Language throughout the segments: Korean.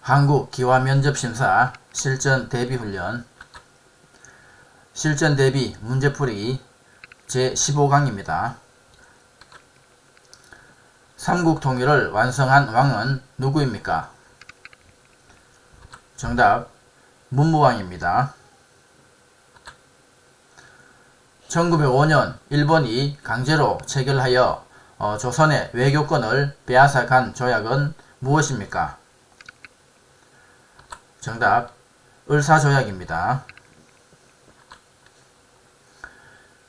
한국기와면접심사 실전대비훈련 실전대비 문제풀이 제15강입니다. 삼국통일을 완성한 왕은 누구입니까? 정답 문무왕입니다. 1905년 일본이 강제로 체결하여 조선의 외교권을 빼앗아간 조약은 무엇입니까? 정답 을사조약입니다.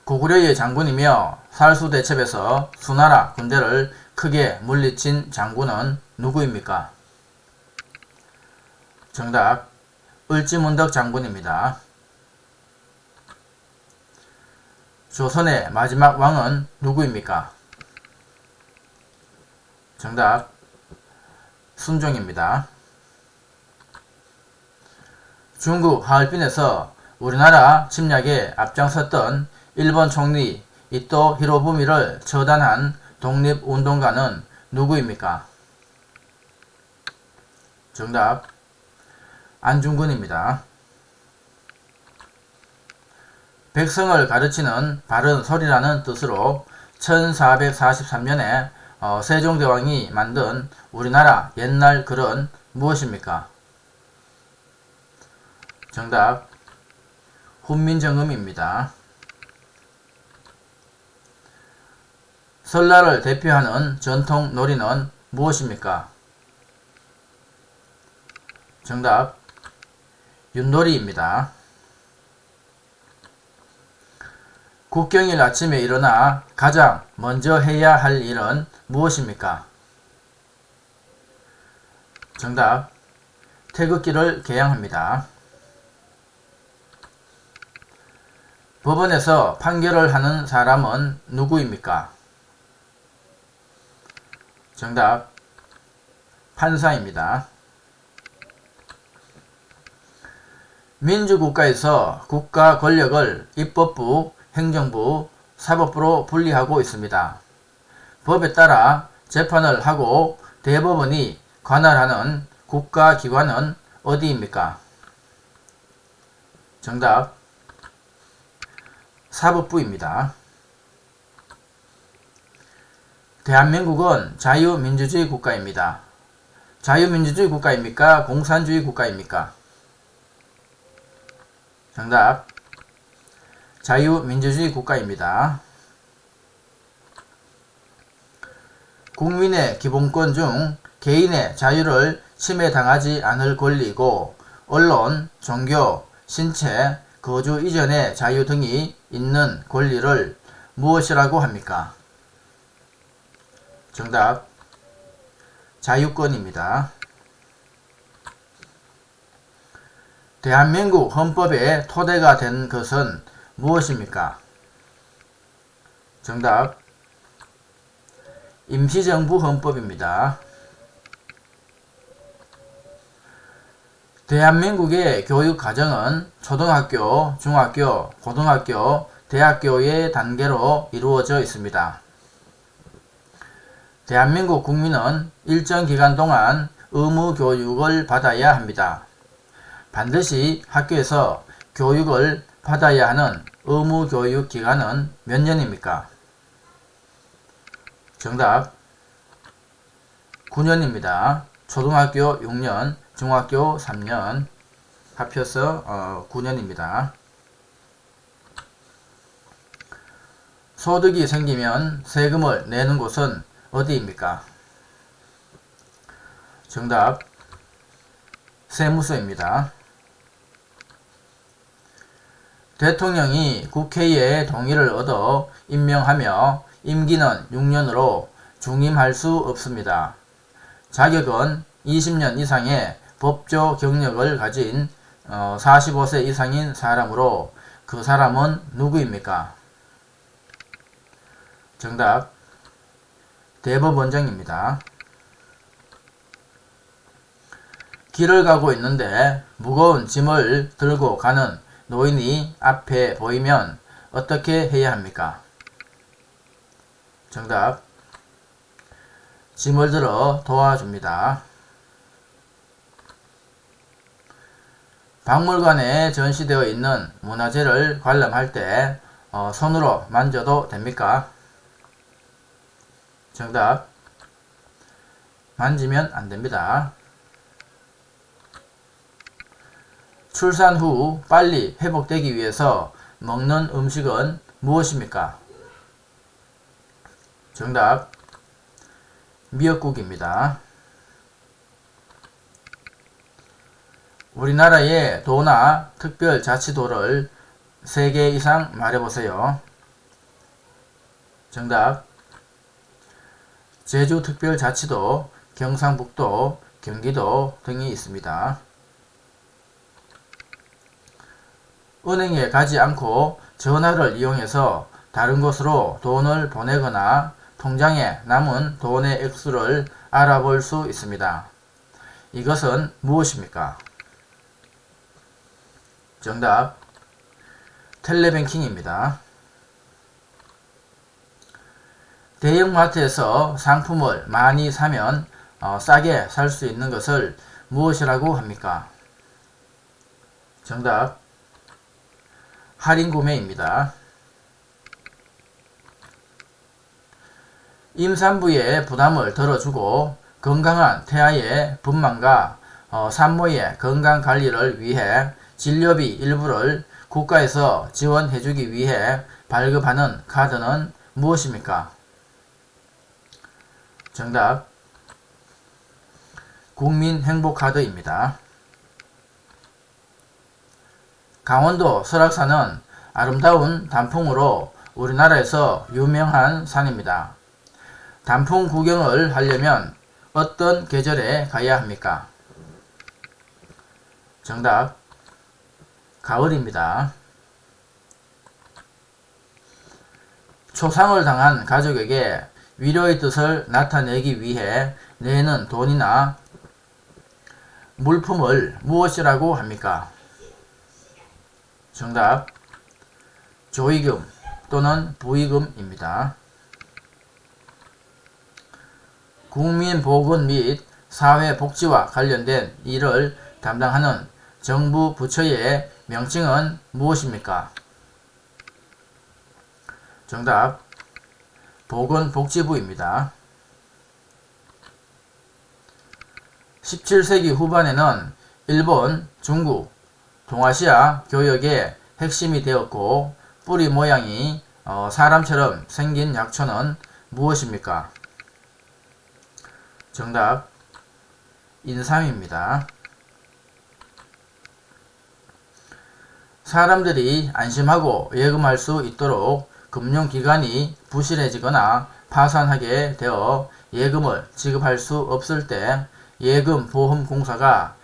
고구려의 장군이며 살수대첩에서 수나라 군대를 크게 물리친 장군은 누구입니까? 정답 을지문덕 장군입니다. 조선의 마지막 왕은 누구입니까? 정답 순종입니다. 중국 하얼빈에서 우리나라 침략에 앞장섰던 일본 총리 이토 히로부미를 처단한 독립운동가는 누구입니까? 정답 안중근입니다. 백성을 가르치는 바른 소리라는 뜻으로 1443년에 세종대왕이 만든 우리나라 옛날 글은 무엇입니까? 정답 훈민정음입니다. 설날을 대표하는 전통 놀이는 무엇입니까? 정답 윷놀이입니다. 국경일 아침에 일어나 가장 먼저 해야 할 일은 무엇입니까? 정답 태극기를 개양합니다. 법원에서 판결을 하는 사람은 누구입니까? 정답 판사입니다. 민주국가에서 국가 권력을 입법부, 행정부, 사법부로 분리하고 있습니다. 법에 따라 재판을 하고 대법원이 관할하는 국가기관은 어디입니까? 정답 사법부입니다. 대한민국은 자유민주주의 국가입니다. 자유민주주의 국가입니까? 공산주의 국가입니까? 정답 자유민주주의 국가입니다. 국민의 기본권 중 개인의 자유를 침해당하지 않을 권리이고 언론, 종교, 신체, 거주 이전의 자유 등이 있는 권리를 무엇이라고 합니까? 정답 자유권입니다. 대한민국 헌법의 토대가 된 것은 무엇입니까? 정답 임시정부 헌법입니다. 대한민국의 교육과정은 초등학교, 중학교, 고등학교, 대학교의 단계로 이루어져 있습니다. 대한민국 국민은 일정 기간 동안 의무 교육을 받아야 합니다. 반드시 학교에서 교육을 받아야 하는 의무 교육 기간은 몇 년입니까? 정답 9년입니다. 초등학교 6년, 중학교 3년, 합쳐서 9년입니다. 소득이 생기면 세금을 내는 곳은 어디입니까? 정답 세무서입니다. 대통령이 국회의 동의를 얻어 임명하며 임기는 6년으로 중임할 수 없습니다. 자격은 20년 이상의 법조 경력을 가진 45세 이상인 사람으로 그 사람은 누구입니까? 정답 대법원장입니다. 길을 가고 있는데 무거운 짐을 들고 가는 노인이 앞에 보이면 어떻게 해야 합니까? 정답 짐을 들어 도와줍니다. 박물관에 전시되어 있는 문화재를 관람할 때 손으로 만져도 됩니까? 정답. 만지면 안 됩니다. 출산 후 빨리 회복되기 위해서 먹는 음식은 무엇입니까? 정답. 미역국입니다. 우리나라의 도나 특별자치도를 3개 이상 말해보세요. 정답. 제주특별자치도, 경상북도, 경기도 등이 있습니다. 은행에 가지 않고 전화를 이용해서 다른 곳으로 돈을 보내거나 통장에 남은 돈의 액수를 알아볼 수 있습니다. 이것은 무엇입니까? 정답. 텔레뱅킹입니다. 대형마트에서 상품을 많이 사면 싸게 살 수 있는 것을 무엇이라고 합니까? 정답. 할인 구매입니다. 임산부의 부담을 덜어주고 건강한 태아의 분만과 산모의 건강관리를 위해 진료비 일부를 국가에서 지원해주기 위해 발급하는 카드는 무엇입니까? 정답. 국민행복카드입니다. 강원도 설악산은 아름다운 단풍으로 우리나라에서 유명한 산입니다. 단풍 구경을 하려면 어떤 계절에 가야 합니까? 정답. 가을입니다. 초상을 당한 가족에게 위로의 뜻을 나타내기 위해 내는 돈이나 물품을 무엇이라고 합니까? 정답. 조의금 또는 부의금입니다. 국민보건 및 사회복지와 관련된 일을 담당하는 정부 부처의 명칭은 무엇입니까? 정답. 보건복지부입니다. 17세기 후반에는 일본, 중국, 동아시아 교역의 핵심이 되었고 뿌리 모양이 사람처럼 생긴 약초는 무엇입니까? 정답. 인삼입니다. 사람들이 안심하고 예금할 수 있도록 금융기관이 부실해지거나 파산하게 되어 예금을 지급할 수 없을 때 예금보험공사가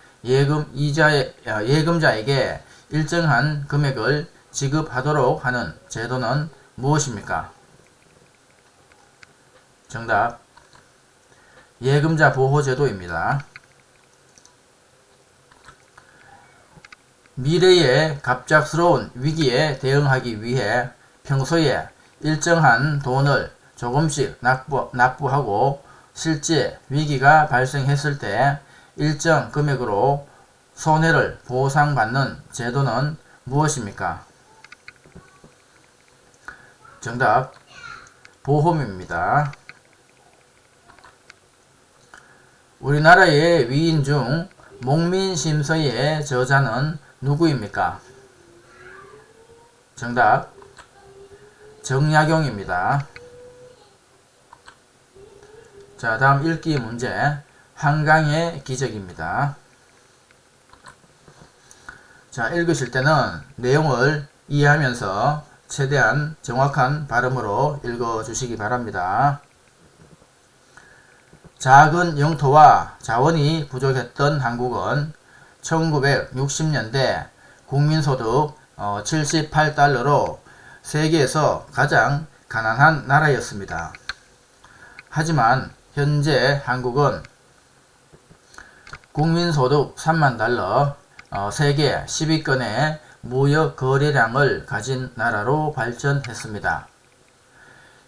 예금자에게 일정한 금액을 지급하도록 하는 제도는 무엇입니까? 정답. 예금자 보호제도입니다. 미래의 갑작스러운 위기에 대응하기 위해 평소에 일정한 돈을 조금씩 납부하고 실제 위기가 발생했을 때 일정 금액으로 손해를 보상받는 제도는 무엇입니까? 정답. 보험입니다. 우리나라의 위인 중 목민심서의 저자는 누구입니까? 정답. 정약용입니다. 자, 다음 읽기 문제. 한강의 기적입니다. 자, 읽으실 때는 내용을 이해하면서 최대한 정확한 발음으로 읽어주시기 바랍니다. 작은 영토와 자원이 부족했던 한국은 1960년대 국민소득 78달러로 세계에서 가장 가난한 나라였습니다. 하지만 현재 한국은 국민소득 3만 달러, 세계 10위권의 무역 거래량을 가진 나라로 발전했습니다.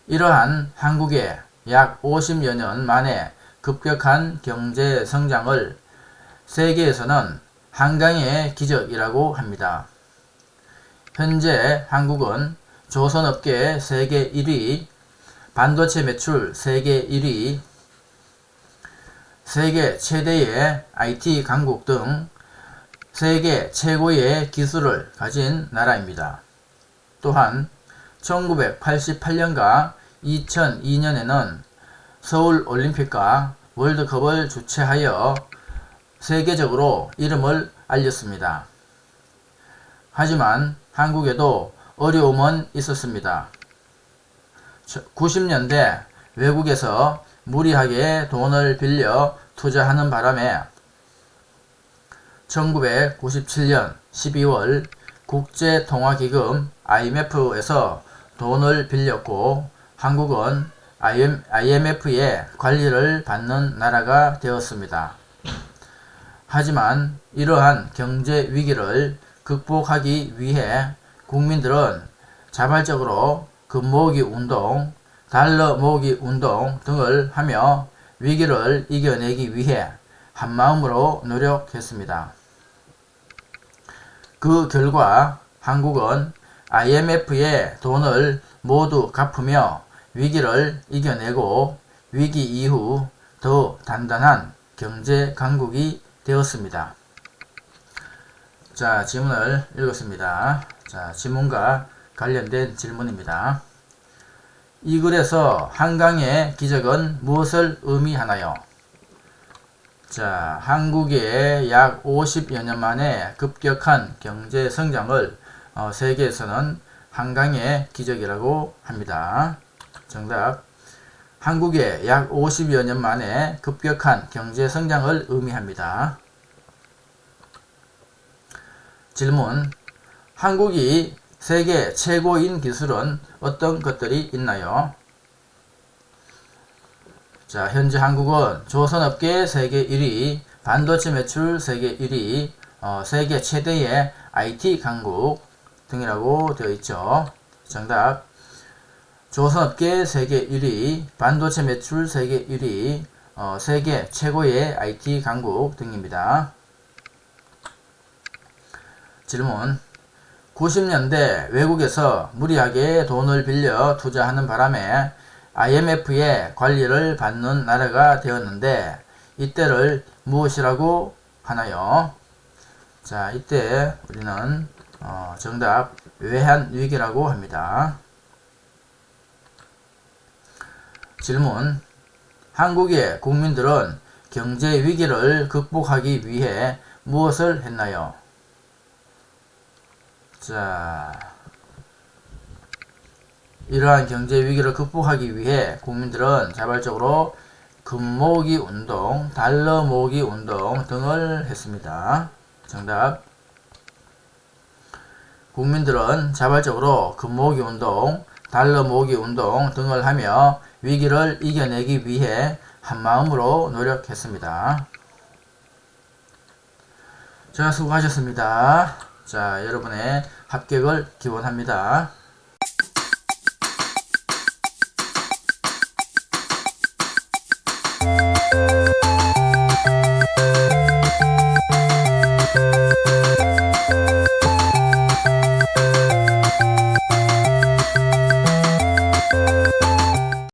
이러한 한국의 약 50여 년 만에 급격한 경제 성장을 세계에서는 한강의 기적이라고 합니다. 현재 한국은 조선업계 세계 1위, 반도체 매출 세계 1위, 세계 최대의 IT 강국 등 세계 최고의 기술을 가진 나라입니다. 또한 1988년과 2002년에는 서울올림픽과 월드컵을 주최하여 세계적으로 이름을 알렸습니다. 하지만 한국에도 어려움은 있었습니다. 90년대 외국에서 무리하게 돈을 빌려 투자하는 바람에 1997년 12월 국제통화기금 IMF에서 돈을 빌렸고 한국은 IMF의 관리를 받는 나라가 되었습니다. 하지만 이러한 경제 위기를 극복하기 위해 국민들은 자발적으로 금 모으기 운동, 달러 모으기 운동 등을 하며 위기를 이겨내기 위해 한마음으로 노력했습니다. 그 결과 한국은 IMF의 돈을 모두 갚으며 위기를 이겨내고 위기 이후 더 단단한 경제 강국이 되었습니다. 자, 질문을 읽었습니다. 자, 질문과 관련된 질문입니다. 이 글에서 한강의 기적은 무엇을 의미하나요? 자, 한국의 약 50여 년 만에 급격한 경제 성장을 세계에서는 한강의 기적이라고 합니다. 정답. 한국의 약 50여 년 만에 급격한 경제 성장을 의미합니다. 질문. 한국이 세계 최고인 기술은 어떤 것들이 있나요? 자, 현재 한국은 조선업계 세계 1위, 반도체 매출 세계 1위, 세계 최대의 IT 강국 등이라고 되어 있죠. 정답. 조선업계 세계 1위, 반도체 매출 세계 1위, 세계 최고의 IT 강국 등입니다. 질문. 90년대 외국에서 무리하게 돈을 빌려 투자하는 바람에 IMF의 관리를 받는 나라가 되었는데 이때를 무엇이라고 하나요? 자, 이때 우리는 정답 외환위기라고 합니다. 질문. 한국의 국민들은 경제 위기를 극복하기 위해 무엇을 했나요? 자, 이러한 경제 위기를 극복하기 위해 국민들은 자발적으로 금 모으기 운동, 달러 모으기 운동 등을 했습니다. 정답. 국민들은 자발적으로 금 모으기 운동, 달러 모으기 운동 등을 하며 위기를 이겨내기 위해 한마음으로 노력했습니다. 자, 수고하셨습니다. 자, 여러분의 합격을 기원합니다.